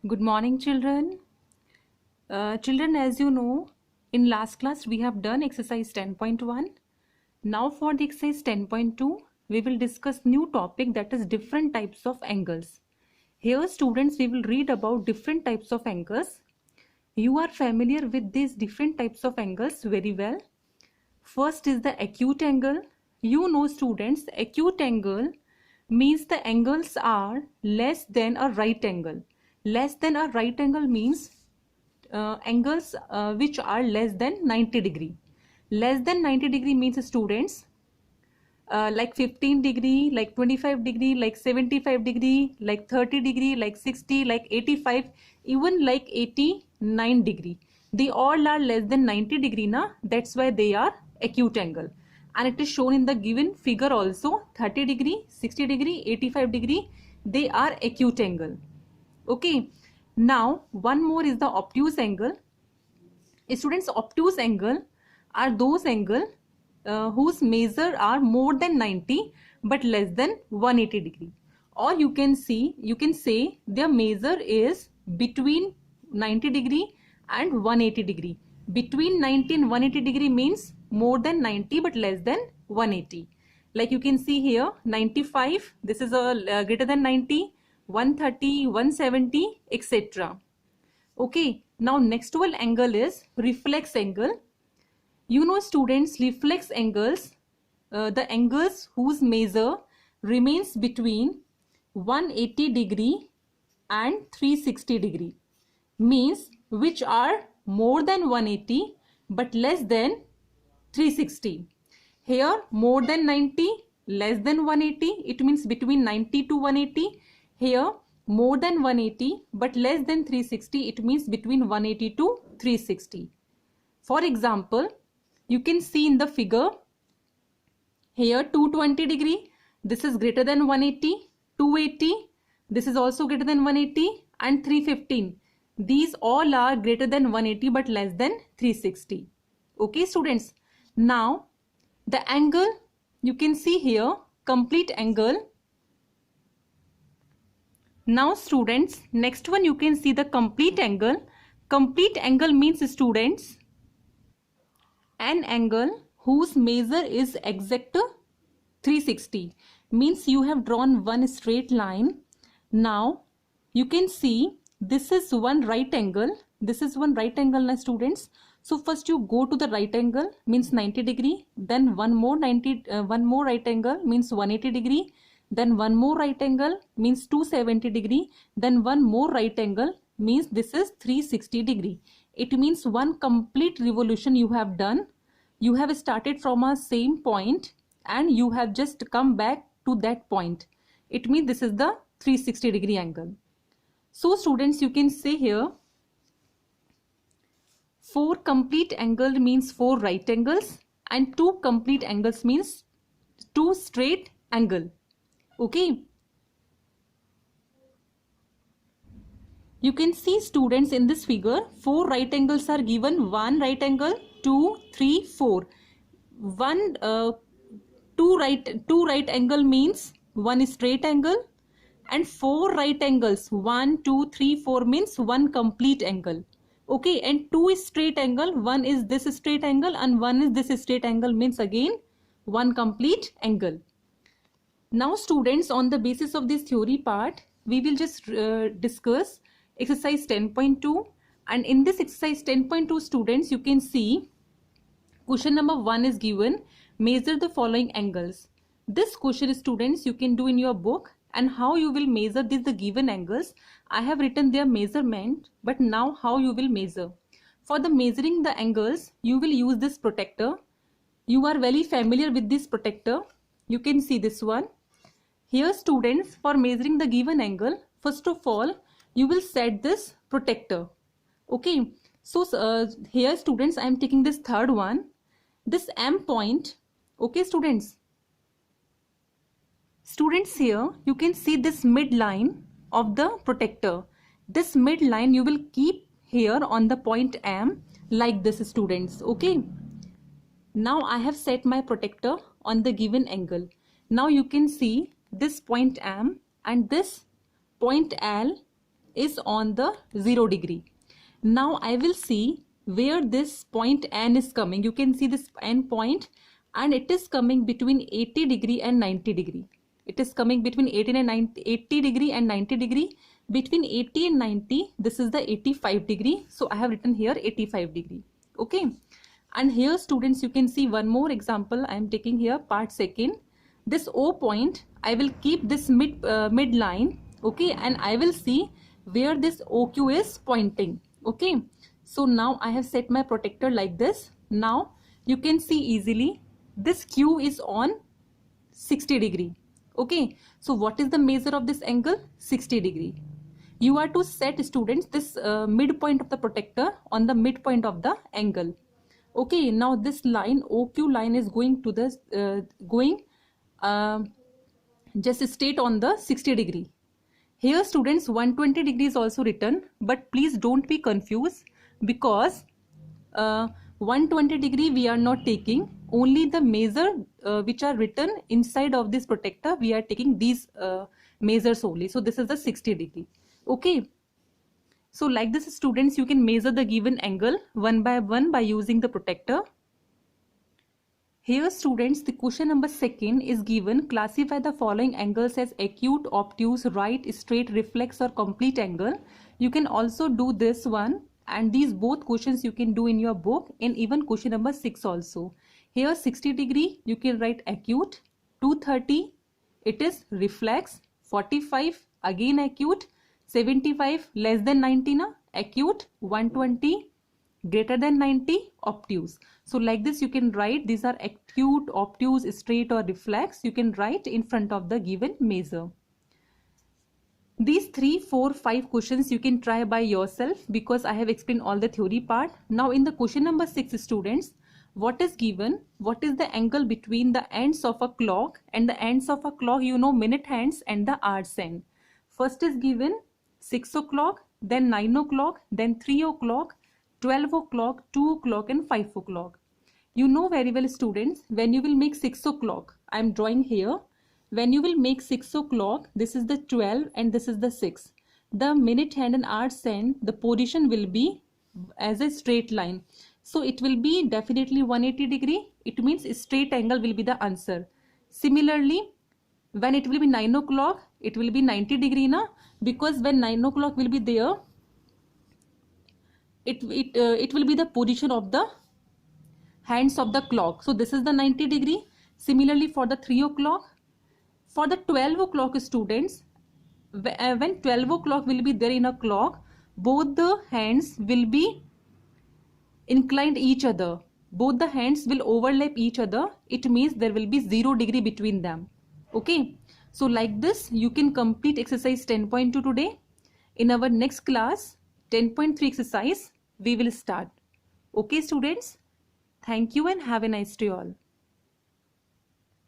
Good morning, children. Children, as you know, in last class we have done exercise 10.1. Now for the exercise 10.2, we will discuss new topic, that is different types of angles. Here students, we will read about different types of angles. You are familiar with these different types of angles very well. First is the acute angle. You know students, acute angle means the angles are less than a right angle. Less than a right angle means angles which are less than 90 degree. Less than 90 degree means students like 15 degree, like 25 degree, like 75 degree, like 30 degree, like 60, like 85, even like 89 degree. They all are less than 90 degree na, that's why they are acute angle, and it is shown in the given figure also. 30 degree, 60 degree, 85 degree, they are acute angle. Okay, now one more is the obtuse angle. Students, obtuse angle are those angle whose measure are more than 90 but less than 180 degree, or you can say their measure is between 90 degree and 180 degree. Between 90 and 180 degree means more than 90 but less than 180. Like you can see here 95, this is a greater than 90, 130, 170, etc. Okay, now next one angle is reflex angle. You know students, reflex angles, the angles whose measure remains between 180 degree and 360 degree, means which are more than 180 but less than 360. Here more than 90, less than 180, it means between 90 to 180. Here more than 180 but less than 360, it means between 180 to 360. For example, you can see in the figure here 220 degree, this is greater than 180, 280, this is also greater than 180, and 315. These all are greater than 180 but less than 360. Okay students, now the angle you can see here, complete angle. Now students, next one you can see the complete angle. Complete angle means students an angle whose measure is exact 360, means you have drawn one straight line. Now you can see this is one right angle, this is one right angle now students. So first you go to the right angle, means 90 degree, then one more right angle means 180 degree, then one more right angle means 270 degree, then one more right angle means this is 360 degree. It means one complete revolution you have done. You have started from a same point and you have just come back to that point. It means this is the 360 degree angle. So students, you can say here 4 complete angle means 4 right angles, and 2 complete angles means 2 straight angle. Okay. You can see students in this figure 4 right angles are given. 1 right angle, 2, 3, 4. Two right angle means 1 straight angle, and 4 right angles 1, 2, 3, 4 means 1 complete angle. Okay, and 2 straight angle, 1 is this straight angle and 1 is this straight angle, means again 1 complete angle. Now students, on the basis of this theory part, we will just discuss exercise 10.2, and in this exercise 10.2 students, you can see question number 1 is given, measure the following angles. This question students you can do in your book, and how you will measure the given angles. I have written their measurement, but now how you will measure. For the measuring the angles, you will use this protractor. You are very familiar with this protractor. You can see this one. Here students, for measuring the given angle, first of all, you will set this protractor. Okay, so here students, I am taking this third one, this M point. Okay students, here you can see this midline of the protractor. This midline you will keep here on the point M, like this students. Okay, now I have set my protractor on the given angle. Now you can see this point M and this point L is on the 0 degree. Now I will see where this point N is coming. You can see this N point, and it is coming between 80 degree and 90 degree. It is coming between 80 degree and 90 degree. Between 80 and 90, this is the 85 degree. So I have written here 85 degree. Okay. And here students, you can see one more example. I am taking here part second. This O point, I will keep this mid line. Okay. And I will see where this OQ is pointing. Okay. So now I have set my protector like this. Now you can see easily this Q is on 60 degree. Okay. So what is the measure of this angle? 60 degree. You are to set, students, this midpoint of the protector on the midpoint of the angle. Okay. Now this line, OQ line, is going to the just straight on the 60 degree. Here students, 120 degree is also written, but please don't be confused, because 120 degree we are not taking. Only the measure which are written inside of this protector, we are taking these measures only. So this is the 60 degree. Okay. So like this, students, you can measure the given angle one by one by using the protector. Here students, the question number second is given. Classify the following angles as acute, obtuse, right, straight, reflex or complete angle. You can also do this one, and these both questions you can do in your book, and even question number 6 also. Here 60 degree, you can write acute, 230, it is reflex, 45 again acute, 75 less than 90 na acute, 120 greater than 90 obtuse. So like this you can write these are acute, obtuse, straight or reflex. You can write in front of the given measure. These 3, 4, 5 questions you can try by yourself, because I have explained all the theory part. Now in the question number 6, students, what is given? What is the angle between the ends of a clock? And the ends of a clock, you know, minute hands and the hours end. First is given 6 o'clock, then 9 o'clock, then 3 o'clock, 12 o'clock, 2 o'clock and 5 o'clock. You know very well, students, when you will make 6 o'clock, I am drawing here. When you will make 6 o'clock, this is the 12 and this is the 6. The minute hand and hours hand, the position will be as a straight line. So it will be definitely 180 degree. It means straight angle will be the answer. Similarly, when it will be 9 o'clock, it will be 90 degree na, because when 9 o'clock will be there, it will be the position of the hands of the clock. So this is the 90 degree. Similarly for the 3 o'clock. For the 12 o'clock, students, when 12 o'clock will be there in a clock, both the hands will be inclined each other. Both the hands will overlap each other. It means there will be 0 degree between them. Okay. So like this, you can complete exercise 10.2 today. In our next class, 10.3 exercise, we will start. Okay, students. Thank you and have a nice day all.